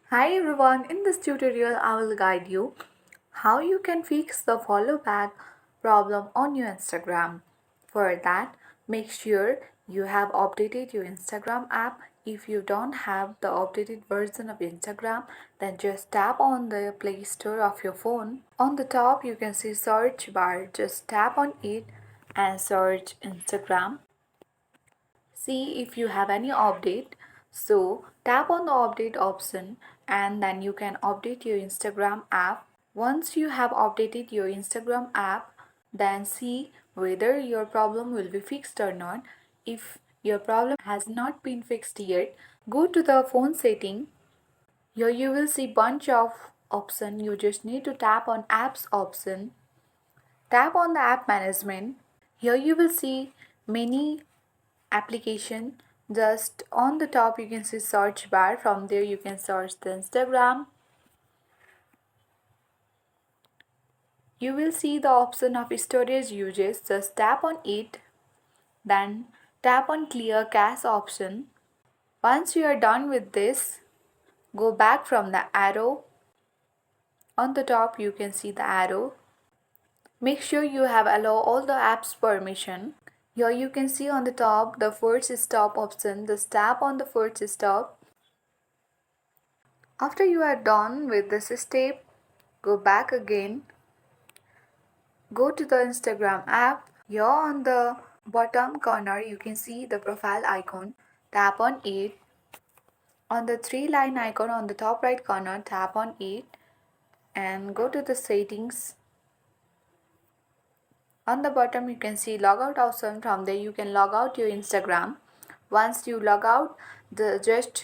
Hi everyone, in this tutorial I will guide you how you can fix the follow back problem on your Instagram. For that, make sure you have updated your Instagram app. If you don't have the updated version of Instagram, then just tap on the Play Store of your phone. On the top you can see search bar, just tap on it and search Instagram. See if you have any update. So tap on the update option and then you can update your Instagram app. Once you have updated your Instagram app, then see whether your problem will be fixed or not. If your problem has not been fixed yet, go to the phone setting. Here you will see bunch of option. You just need to tap on apps option. Tap on the app management. Here you will see many application. Just on the top you can see search bar. From there you can search the Instagram. You will see the option of storage usage. Just tap on it, then tap on clear cache option. Once you are done with this, go back from the arrow. On the top you can see the arrow. Make sure you have allow all the apps permission. Here you can see on the top the first stop option. Just tap on the first stop. After you are done with this step, go back again. Go to the Instagram app. Here on the bottom corner you can see the profile icon. Tap on it. On the three line icon on the top right corner, tap on it and go to the settings. On the bottom you can see logout option. From there you can log out your Instagram. Once you log out, just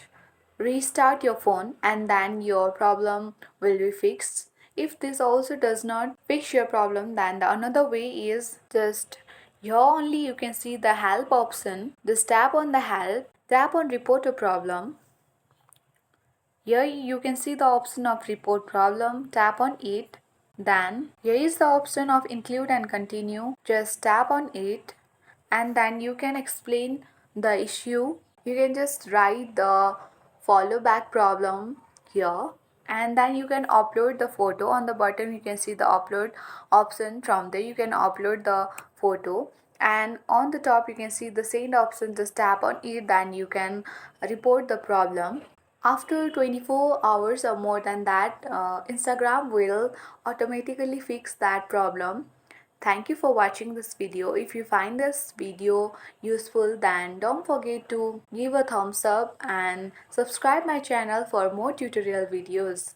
restart your phone and then your problem will be fixed. If this also does not fix your problem, then the another way is just here only you can see the help option. Just tap on the help, tap on report a problem. Here you can see the option of report problem, tap on it. Then here is the option of include and continue. Just tap on it and then you can explain the issue. You can just write the follow back problem here and then you can upload the photo. On the bottom you can see the upload option. From there you can upload the photo and on the top you can see the send option. Just tap on it, then you can report the problem. After 24 hours or more than that, Instagram will automatically fix that problem. Thank you for watching this video. If you find this video useful, then don't forget to give a thumbs up and subscribe my channel for more tutorial videos.